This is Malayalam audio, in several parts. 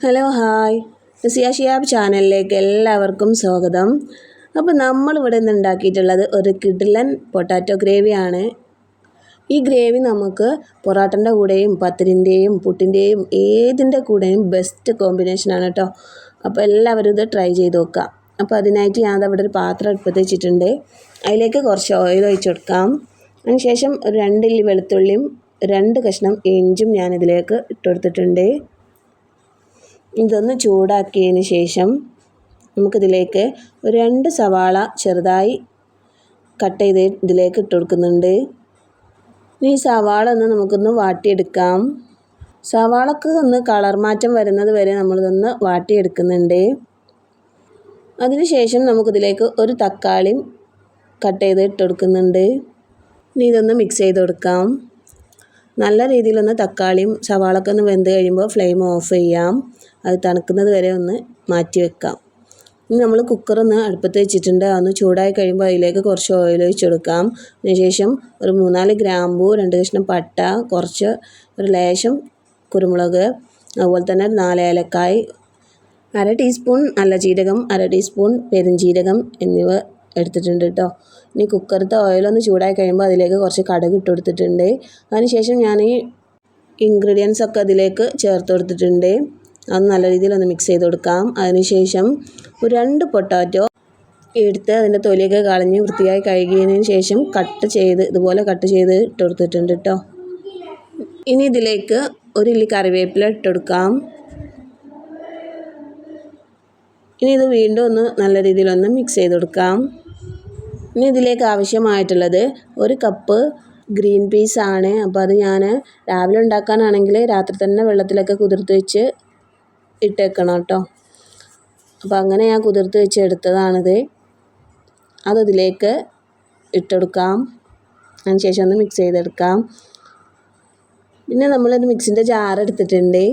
ഹലോ ഹായ് സിയ ഷിയാബ് ചാനലിലേക്ക് എല്ലാവർക്കും സ്വാഗതം. അപ്പോൾ നമ്മളിവിടെ നിന്ന് ഉണ്ടാക്കിയിട്ടുള്ളത് ഒരു കിടിലൻ പൊട്ടാറ്റോ ഗ്രേവിയാണ്. ഈ ഗ്രേവി നമുക്ക് പൊറാട്ടൻ്റെ കൂടെയും പത്തിരിൻ്റെയും പുട്ടിൻ്റെയും ഏതിൻ്റെ കൂടെയും ബെസ്റ്റ് കോമ്പിനേഷനാണ് കേട്ടോ. അപ്പോൾ എല്ലാവരും ഇത് ട്രൈ ചെയ്ത് നോക്കുക. അപ്പോൾ അതിനായിട്ട് ഞാൻ അവിടെ ഒരു പാത്രം അടുപ്പത്ത് വെച്ചിട്ടുണ്ട്. അതിലേക്ക് കുറച്ച് ഓയിൽ ഒഴിച്ച് കൊടുക്കാം. അതിനുശേഷം ഒരു 2 ഇല്ലി വെളുത്തുള്ളിയും 2 കഷ്ണം ഇഞ്ചും ഞാനിതിലേക്ക് ഇട്ട് കൊടുത്തിട്ടുണ്ട്. ഇതൊന്ന് ചൂടാക്കിയതിന് ശേഷം നമുക്കിതിലേക്ക് ഒരു 2 സവാള ചെറുതായി കട്ട് ചെയ്ത് ഇതിലേക്ക് ഇട്ട് കൊടുക്കുന്നുണ്ട്. ഈ സവാള നമുക്കൊന്ന് വാട്ടിയെടുക്കാം. സവാളക്ക് ഒന്ന് കളർ മാറ്റം വരുന്നത് വരെ നമ്മളിതൊന്ന് വാട്ടിയെടുക്കുന്നുണ്ട്. അതിനുശേഷം നമുക്കിതിലേക്ക് ഒരു തക്കാളിയും കട്ട് ചെയ്ത് ഇട്ട് കൊടുക്കുന്നുണ്ട്. ഇനി ഇതൊന്ന് മിക്സ് ചെയ്ത് കൊടുക്കാം. നല്ല രീതിയിലൊന്ന് തക്കാളിയും സവാളൊക്കെ ഒന്ന് വെന്ത് കഴിയുമ്പോൾ ഫ്ലെയിം ഓഫ് ചെയ്യാം. അത് തണുക്കുന്നത് വരെ ഒന്ന് മാറ്റി വെക്കാം. ഇനി നമ്മൾ കുക്കറൊന്ന് അടുപ്പത്ത് വെച്ചിട്ടുണ്ട്. അതൊന്ന് ചൂടായി കഴിയുമ്പോൾ അതിലേക്ക് കുറച്ച് ഓയിൽ ഒഴിച്ച് കൊടുക്കാം. അതിനുശേഷം ഒരു 3-4 ഗ്രാമ്പൂ, 2 കഷ്ണം പട്ട, കുറച്ച് ഒരു ലേശം കുരുമുളക്, അതുപോലെ തന്നെ 4 ഏലക്കായ്, 1/2 ടീസ്പൂൺ നല്ല ജീരകം, 1/2 ടീസ്പൂൺ പെരുംജീരകം എന്നിവ എടുത്തിട്ടുണ്ട് കേട്ടോ. ഇനി കുക്കറത്തെ ഓയിലൊന്ന് ചൂടായി കഴിയുമ്പോൾ അതിലേക്ക് കുറച്ച് കടുക് ഇട്ട് കൊടുത്തിട്ടുണ്ട്. അതിനുശേഷം ഞാൻ ഈ ഇൻഗ്രീഡിയൻസ് ഒക്കെ അതിലേക്ക് ചേർത്ത് കൊടുത്തിട്ടുണ്ട്. അത് നല്ല രീതിയിലൊന്ന് മിക്സ് ചെയ്ത് കൊടുക്കാം. അതിനുശേഷം ഒരു 2 പൊട്ടാറ്റോ എടുത്ത് അതിൻ്റെ തൊലിയൊക്കെ കളഞ്ഞ് വൃത്തിയായി കഴുകിയതിന് ശേഷം ഇതുപോലെ കട്ട് ചെയ്ത് ഇട്ട് കൊടുത്തിട്ടുണ്ട് കേട്ടോ. ഇനി ഇതിലേക്ക് 1 ഇല്ലി കറിവേപ്പില ഇട്ട് കൊടുക്കാം. ഇനി ഇത് വീണ്ടും ഒന്ന് നല്ല രീതിയിലൊന്ന് മിക്സ് ചെയ്ത് കൊടുക്കാം. ഇനി ഇതിലേക്ക് ആവശ്യമായിട്ടുള്ളത് 1 കപ്പ് ഗ്രീൻ പീസ് ആണ്. അപ്പോൾ അത് ഞാൻ രാവിലെ ഉണ്ടാക്കാനാണെങ്കിൽ രാത്രി തന്നെ വെള്ളത്തിലൊക്കെ കുതിർത്ത് വെച്ച് ഇട്ടേക്കണം കേട്ടോ. അപ്പോൾ അങ്ങനെ ഞാൻ കുതിർത്ത് വെച്ച് എടുത്തതാണിത്. അതിലേക്ക് ഇട്ടെടുക്കാം. അതിനുശേഷം ഒന്ന് മിക്സ് ചെയ്തെടുക്കാം. പിന്നെ നമ്മളൊരു മിക്സിൻ്റെ ജാർ എടുത്തിട്ടുണ്ട്.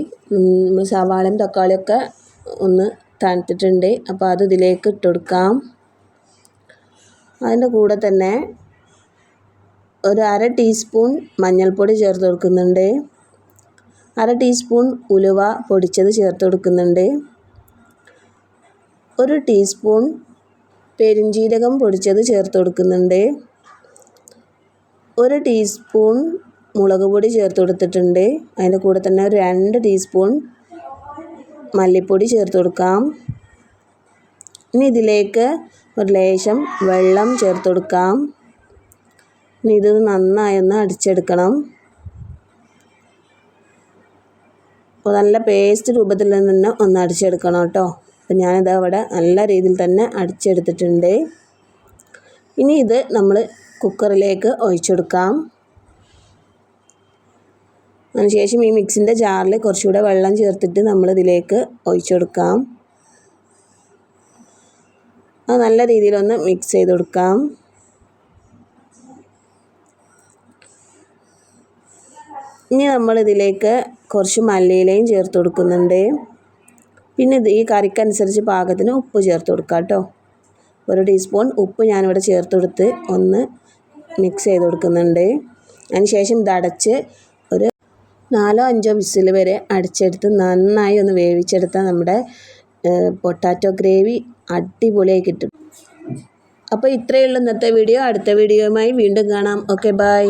സവാളയും തക്കാളിയൊക്കെ ഒന്ന് തണുത്തിട്ടുണ്ട്. അപ്പോൾ അത് ഇതിലേക്ക് ഇട്ട് കൊടുക്കാം. അതിൻ്റെ കൂടെ തന്നെ ഒരു 1/2 ടീസ്പൂൺ മഞ്ഞൾപ്പൊടി ചേർത്ത് കൊടുക്കുന്നുണ്ട്. 1/2 ടീസ്പൂൺ ഉലുവ പൊടിച്ചത് ചേർത്ത് കൊടുക്കുന്നുണ്ട്. 1 ടീസ്പൂൺ പെരുംജീരകം പൊടിച്ചത് ചേർത്ത് കൊടുക്കുന്നുണ്ട്. 1 ടീസ്പൂൺ മുളക് പൊടി ചേർത്ത് കൊടുത്തിട്ടുണ്ട്. അതിൻ്റെ കൂടെ തന്നെ ഒരു 2 ടീസ്പൂൺ മല്ലിപ്പൊടി ചേർത്ത് കൊടുക്കാം. ഇനി ഇതിലേക്ക് ഒരു ലേശം വെള്ളം ചേർത്ത് കൊടുക്കാം. ഇനി ഇത് നന്നായി ഒന്ന് അടിച്ചെടുക്കണം. അപ്പോൾ നല്ല പേസ്റ്റ് രൂപത്തിൽ തന്നെ ഒന്ന് അടിച്ചെടുക്കണം കേട്ടോ. അപ്പോൾ ഞാനിത് അവിടെ നല്ല രീതിയിൽ തന്നെ അടിച്ചെടുത്തിട്ടുണ്ട്. ഇനി ഇത് നമ്മൾ കുക്കറിലേക്ക് ഒഴിച്ചെടുക്കാം. അതിനുശേഷം ഈ മിക്സിൻ്റെ ജാറിൽ കുറച്ചുകൂടെ വെള്ളം ചേർത്തിട്ട് നമ്മളിതിലേക്ക് ഒഴിച്ചെടുക്കാം. അത് നല്ല രീതിയിലൊന്ന് മിക്സ് ചെയ്ത് കൊടുക്കാം. ഇനി നമ്മളിതിലേക്ക് കുറച്ച് മല്ലിയിലയും ചേർത്ത് കൊടുക്കുന്നുണ്ട്. പിന്നെ ഈ കറിക്കനുസരിച്ച് പാകത്തിന് ഉപ്പ് ചേർത്ത് കൊടുക്കാം കേട്ടോ. 1 ടീസ്പൂൺ ഉപ്പ് ഞാനിവിടെ ചേർത്ത് കൊടുത്ത് ഒന്ന് മിക്സ് ചെയ്ത് കൊടുക്കുന്നുണ്ട്. അതിനുശേഷം ഇതടച്ച് ഒരു 4-5 വിസിൽ വരെ അടിച്ചെടുത്ത് നന്നായി ഒന്ന് വേവിച്ചെടുത്താൽ നമ്മുടെ പൊട്ടാറ്റോ ഗ്രേവി അടിപൊളിയായി കിട്ടും. അപ്പോൾ ഇത്രയേ ഉള്ളൂ ഇന്നത്തെ വീഡിയോ. അടുത്ത വീഡിയോയുമായി വീണ്ടും കാണാം. Okay, by.